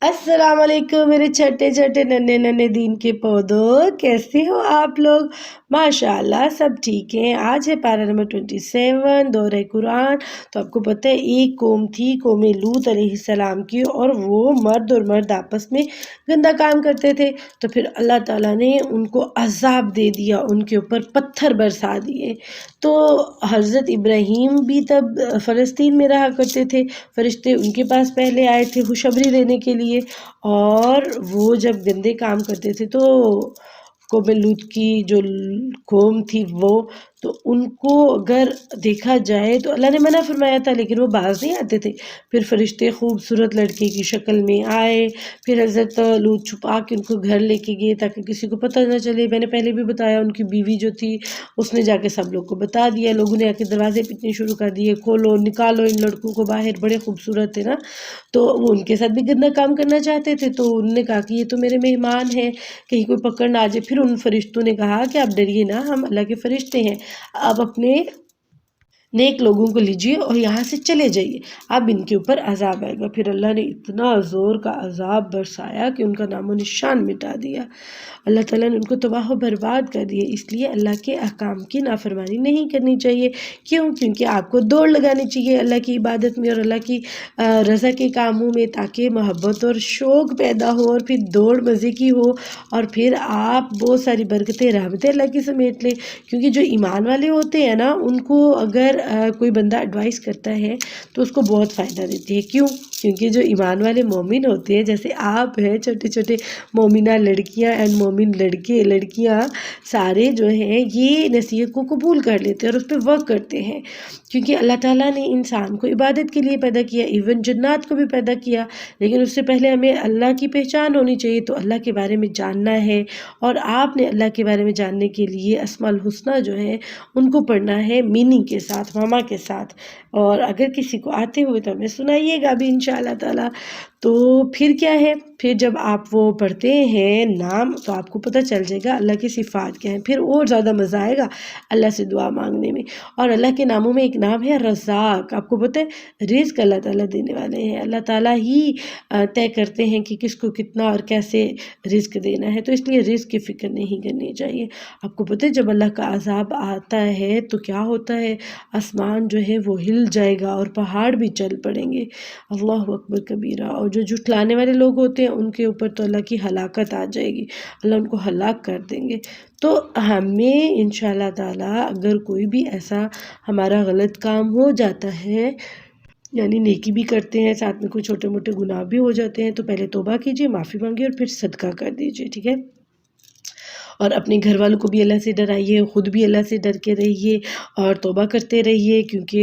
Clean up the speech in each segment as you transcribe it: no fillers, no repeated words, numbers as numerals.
अस्सलाम वालेकुम मेरे छोटे छोटे नन्हे नन्हे दीन के पौधों, कैसे हो आप लोग। माशाल्लाह सब ठीक हैं। आज है पारा नंबर 27 दौरे कुरान। तो आपको पता है एक कौम थी, कौम लूत अलैहिस्सलाम की, और वो मर्द और मर्द आपस में गंदा काम करते थे। तो फिर अल्लाह ताला ने उनको अजाब दे दिया, उनके ऊपर पत्थर बरसा दिए। तो हज़रत इब्राहीम भी तब फ़लस्तीन में रहा करते थे। फरिश्ते उनके पास पहले आए थे खुशखबरी देने के लिए, और वो जब गंदे काम करते थे तो कौम लूत की जो कौम थी वो, तो उनको अगर देखा जाए तो अल्लाह ने मना फरमाया था, लेकिन वो बाज नहीं आते थे। फिर फरिश्ते खूबसूरत लड़के की शक्ल में आए। फिर हज़रत लूत छुपा के उनको घर लेके गए ताकि किसी को पता ना चले। मैंने पहले भी बताया, उनकी बीवी जो थी उसने जाके सब लोग को बता दिया। लोगों ने आके दरवाजे पीटने शुरू कर दिए, खोलो निकालो इन लड़कों को बाहर, बड़े खूबसूरत थे ना। तो वो उनके साथ भी गंदा काम करना चाहते थे। तो उन्होंने कहा कि ये तो मेरे मेहमान हैं, कहीं कोई पकड़ ना आ जाए। फिर उन फरिश्तों ने कहा कि आप डरिए ना, हम अल्लाह के फरिश्ते हैं, आप अपने नेक लोगों को लीजिए और यहाँ से चले जाइए, अब इनके ऊपर अजाब आएगा। फिर अल्लाह ने इतना ज़ोर का अजाब बरसाया कि उनका नामो निशान मिटा दिया। अल्लाह ताला ने उनको तबाह बर्बाद कर दिया। इसलिए अल्लाह के अहकाम की नाफरमानी नहीं करनी चाहिए। क्यों? क्योंकि आपको दौड़ लगानी चाहिए अल्लाह की इबादत में और अल्लाह की रज़ा के कामों में, ताकि मोहब्बत और शौक़ पैदा हो, और फिर दौड़ मज़े की हो, और फिर आप बहुत सारी बरकतें रहमतें अल्लाह की समेट लें। क्योंकि जो ईमान वाले होते हैं ना, उनको अगर कोई बंदा एडवाइस करता है तो उसको बहुत फ़ायदा देती है। क्यों? क्योंकि जो ईमान वाले मोमिन होते हैं, जैसे आप हैं, छोटे छोटे मोमिना लड़कियां एंड मोमिन लड़के लड़कियां, सारे जो हैं ये नसीहत को कबूल कर लेते हैं और उस पर वर्क करते हैं। क्योंकि अल्लाह ताला ने इंसान को इबादत के लिए पैदा किया, इवन जन्नात को भी पैदा किया, लेकिन उससे पहले हमें अल्लाह की पहचान होनी चाहिए। तो अल्लाह के बारे में जानना है, और आपने अल्लाह के बारे में जानने के लिए अस्माउल हुस्ना जो है उनको पढ़ना है मीनिंग के साथ, मामा के साथ। और अगर किसी को आते हुए तो हमें सुनाइएगा भी इंशाअल्लाह ताला। तो फिर क्या है, फिर जब आप वो पढ़ते हैं नाम तो आपको पता चल जाएगा अल्लाह की सिफ़ात क्या है। फिर और ज़्यादा मज़ा आएगा अल्लाह से दुआ मांगने में। और अल्लाह के नामों में एक नाम है रज़ाक। आपको पता है रिज़्क अल्लाह ताला देने वाले हैं, अल्लाह ताला ही तय करते हैं कि किसको कितना और कैसे रिज़्क देना है। तो इसलिए रिज़्क की फ़िक्र नहीं करनी चाहिए। आपको पता है जब अल्लाह का अज़ाब आता है तो क्या होता है, आसमान जो है वो हिल जाएगा और पहाड़ भी चल पड़ेंगे। अल्लाह अकबर कबीरा। और जो झुठलाने वाले लोग होते हैं उनके ऊपर तो अल्लाह की हलाकत आ जाएगी, अल्लाह उनको हलाक कर देंगे। तो हमें इंशाअल्लाह ताला अगर कोई भी ऐसा हमारा गलत काम हो जाता है, यानी नेकी भी करते हैं साथ में कोई छोटे मोटे गुनाह भी हो जाते हैं, तो पहले तौबा कीजिए, माफ़ी मांगिए और फिर सदका कर दीजिए, ठीक है। और अपने घर वालों को भी अल्लाह से डराइए, ख़ुद भी अल्लाह से डर के रहिए और तौबा करते रहिए। क्योंकि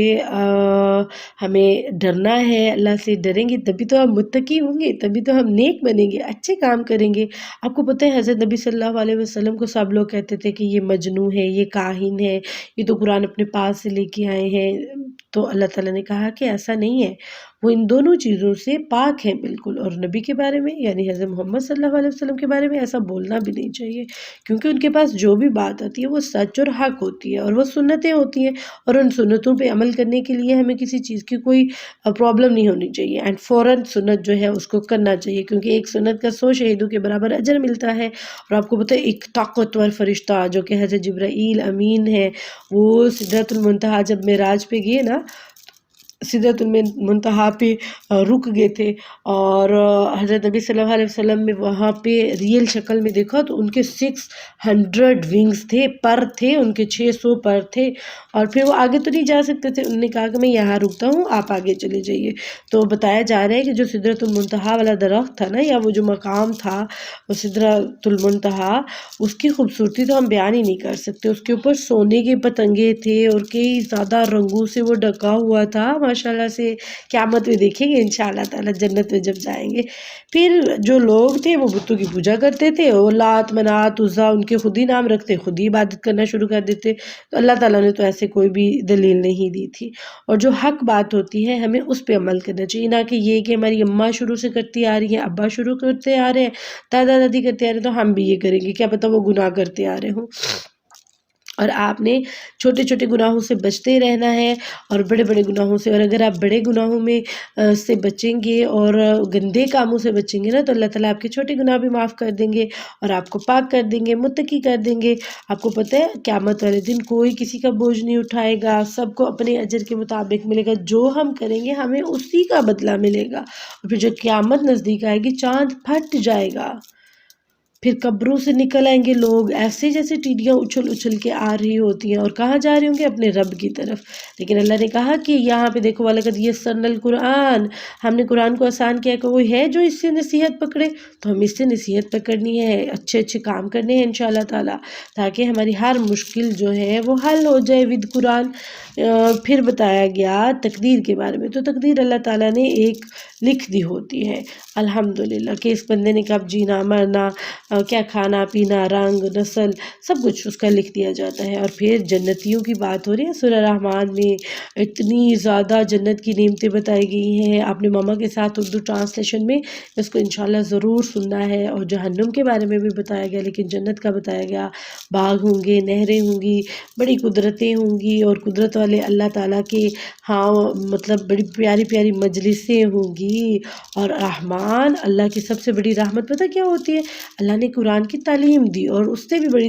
हमें डरना है, अल्लाह से डरेंगे तभी तो हम मुत्तकी होंगे, तभी तो हम नेक बनेंगे, अच्छे काम करेंगे। आपको पता है हज़रत नबी सल्लल्लाहु अलैहि वसल्लम को सब लोग कहते थे कि ये मजनू है, ये काहिन है, ये तो कुरान अपने पास से लेके आए हैं। तो अल्लाह ताला ने कहा कि ऐसा नहीं है, वो इन दोनों चीज़ों से पाक हैं बिल्कुल। और नबी के बारे में यानी हज़रत मोहम्मद सल्लल्लाहु अलैहि वसल्लम के बारे में ऐसा बोलना भी नहीं चाहिए, क्योंकि उनके पास जो भी बात आती है वो सच और हक होती है, और वो सुन्नतें होती हैं, और उन सुन्नतों पे अमल करने के लिए हमें किसी चीज़ की कोई प्रॉब्लम नहीं होनी चाहिए। एंड फ़ौरन सुन्नत जो है उसको करना चाहिए, क्योंकि एक सुन्नत का 100 शहीदों के बराबर अजर मिलता है। और आपको पता है एक ताकतवर फरिश्ता जो कि हज़रत जिब्राईल अमीन है, वो सिदरतुल मुंतहा जब मेराज पे गए ना, सिदरतुल मुंतहा पे रुक गए थे, और हज़रत नबी सल्लल्लाहु अलैहि वसल्लम में वहाँ पे रियल शक्ल में देखा तो उनके 600 विंग्स थे, पर थे उनके, 600 पर थे। और फिर वो आगे तो नहीं जा सकते थे, उन्होंने कहा कि मैं यहाँ रुकता हूँ, आप आगे चले जाइए। तो बताया जा रहा है कि जो सिदरतुल मुंतहा वाला दरख्त था ना, या वो जो मकाम था वो सिदरतुल मुंतहा, उसकी खूबसूरती तो हम बयान ही नहीं कर सकते। उसके ऊपर सोने के पतंगे थे और कई ज़्यादा रंगों से वो ढका हुआ था माशाल्लाह से। क़यामत में देखेंगे इंशाअल्लाह ताला, जन्नत में जब जाएंगे। फिर जो लोग थे वो बुतों की पूजा करते थे, और लात मनात उज़्ज़ा उनके खुद ही नाम रखते, खुद ही इबादत करना शुरू कर देते। तो अल्लाह ताला ने तो ऐसे कोई भी दलील नहीं दी थी। और जो हक बात होती है हमें उस पर अमल करना चाहिए, ना कि ये कि हमारी अम्मा शुरू से करती आ रही हैं, अब्बा शुरू करते आ रहे हैं, दादा दादी करते आ रहे हैं तो हम भी ये करेंगे, क्या पता वो गुनाह करते आ रहे हों। اور آپ نے چھوٹے چھوٹے گناہوں سے بچتے رہنا ہے اور بڑے بڑے گناہوں سے، اور اگر آپ بڑے گناہوں میں سے بچیں گے اور گندے کاموں سے بچیں گے نا، تو اللہ تعالیٰ آپ کے چھوٹے گناہ بھی معاف کر دیں گے اور آپ کو پاک کر دیں گے، متقی کر دیں گے۔ آپ کو پتہ ہے قیامت والے دن کوئی کسی کا بوجھ نہیں اٹھائے گا، سب کو اپنے اجر کے مطابق ملے گا، جو ہم کریں گے ہمیں اسی کا بدلہ ملے گا۔ اور پھر جب قیامت نزدیک آئے گی، چاند پھٹ جائے گا، پھر قبروں سے نکل آئیں گے لوگ ایسے جیسے ٹیڈیاں اچھل اچھل کے آ رہی ہوتی ہیں، اور کہاں جا رہے ہوں گے؟ اپنے رب کی طرف۔ لیکن اللہ نے کہا کہ یہاں پہ دیکھو، وَلَقَدْ يَسَّرْنَا الْقُرْآنَ، ہم نے قرآن کو آسان کیا، کہ کوئی ہے جو اس سے نصیحت پکڑے، تو ہم اس سے نصیحت پکڑنی ہے، اچھے اچھے کام کرنے ہیں انشاءاللہ تعالیٰ، تاکہ ہماری ہر مشکل جو ہے وہ حل ہو جائے ود قرآن۔ پھر بتایا گیا تقدیر کے بارے میں، تو تقدیر اللہ تعالیٰ نے ایک لکھ دی ہوتی ہے الحمدللہ، کہ اس بندے نے کب جینا مرنا، کیا کھانا پینا، رنگ نسل، سب کچھ اس کا لکھ دیا جاتا ہے۔ اور پھر جنتیوں کی بات ہو رہی ہے سورہ رحمان میں، اتنی زیادہ جنت کی نعمتیں بتائی گئی ہیں، آپ نے ماما کے ساتھ اردو ٹرانسلیشن میں اس کو انشاءاللہ ضرور سننا ہے۔ اور جہنم کے بارے میں بھی بتایا گیا، لیکن جنت کا بتایا گیا، باغ ہوں گے، نہریں ہوں گی، بڑی قدرتیں ہوں گی، اور قدرت والے اللہ تعالیٰ کے ہاں مطلب بڑی پیاری پیاری مجلسیں ہوں گی۔ اور رحمان اللہ کی سب سے بڑی رحمت پتہ کیا ہوتی ہے؟ اللہ نے قرآن کی تعلیم دی، اور اس سے بھی بڑی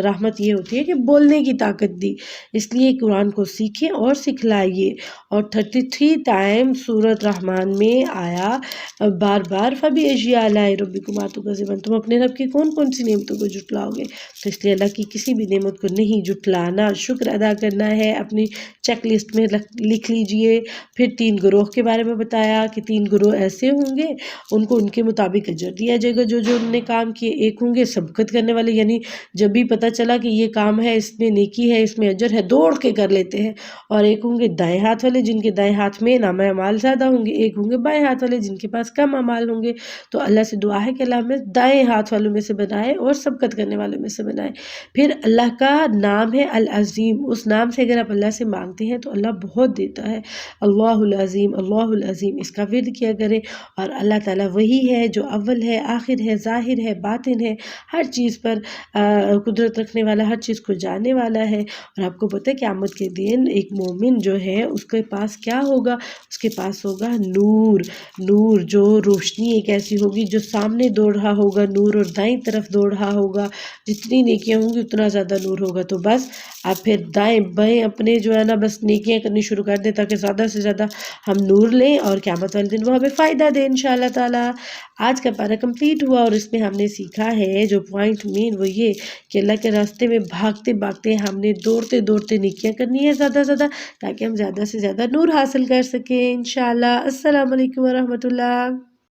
رحمت یہ ہوتی ہے کہ بولنے کی طاقت دی۔ اس لیے قرآن کو سیکھیں اور سکھلائیے۔ اور 33 ٹائم سورۃ رحمان میں آیا بار بار فَبِأَيِّ آلَاءِ رَبِّكُمَا تُكَذِّبَانِ، تم اپنے رب کی کون کون سی نعمتوں کو جھٹلاؤ گے؟ تو اس لیے اللہ کی کسی بھی نعمت کو نہیں جھٹلانا، شکر ادا کرنا ہے۔ اپنی چیک لسٹ میں لکھ لیجئے۔ پھر 3 گروہ کے بارے میں بتایا کہ 3 گروہ ایسے ہوں گے، ان کو ان کے مطابق اجر دیا جائے گا جو جو انہوں نے کام کیے۔ ایک ہوں گے سبقت کرنے والے، یعنی جب بھی پتہ چلا کہ یہ کام ہے، اس میں نیکی ہے، اس میں اجر ہے، دوڑ کے کر لیتے ہیں۔ اور ایک ہوں گے دائیں ہاتھ والے، جن کے دائیں ہاتھ میں نامہ اعمال زیادہ ہوں گے۔ ایک ہوں گے بائیں ہاتھ والے، جن کے پاس کم اعمال ہوں گے۔ تو اللہ سے دعا ہے کہ اللہ ہمیں دائیں ہاتھ والوں میں سے بنائے اور سبقت کرنے والوں میں سے بنائے۔ پھر اللہ کا نام ہے العظیم، اس نام سے اگر آپ اللہ سے مانگتے ہیں تو اللہ بہت دیتا ہے۔ اللہ العظیم، اللہ العظیم، اس کا ورد کیا کریں۔ اور اللہ تعالیٰ وہی ہے جو اول ہے، آخر ہے، ظاہر ہے، باطن ہے، ہر چیز پر قدرت رکھنے والا، ہر چیز کو جاننے والا ہے۔ اور آپ کو پتہ ہے قیامت کے دن ایک مومن جو ہے اس کے پاس کیا ہوگا؟ اس کے پاس ہوگا نور، نور جو روشنی ایک ایسی ہوگی جو سامنے دوڑ رہا ہوگا نور، اور دائیں طرف دوڑ رہا ہوگا۔ جتنی نیکیاں ہوں گی اتنا زیادہ نور ہوگا۔ تو بس آپ پھر دائیں بائیں اپنے جو ہے نا بس نیکیاں کرنی شروع کر دیں، تاکہ زیادہ سے زیادہ ہم نور لیں اور قیامت والے دن وہ ہمیں فائدہ دے انشاءاللہ تعالیٰ۔ آج کا پارہ کمپلیٹ ہوا، اور اس میں ہم نے سیکھا ہے جو پوائنٹ مین وہ یہ کہ اللہ کے راستے میں بھاگتے بھاگتے ہم نے دوڑتے دوڑتے نیکیاں کرنی ہے زیادہ زیادہ، تاکہ ہم زیادہ سے زیادہ نور حاصل کر سکیں انشاءاللہ۔ السلام علیکم ورحمۃ اللہ۔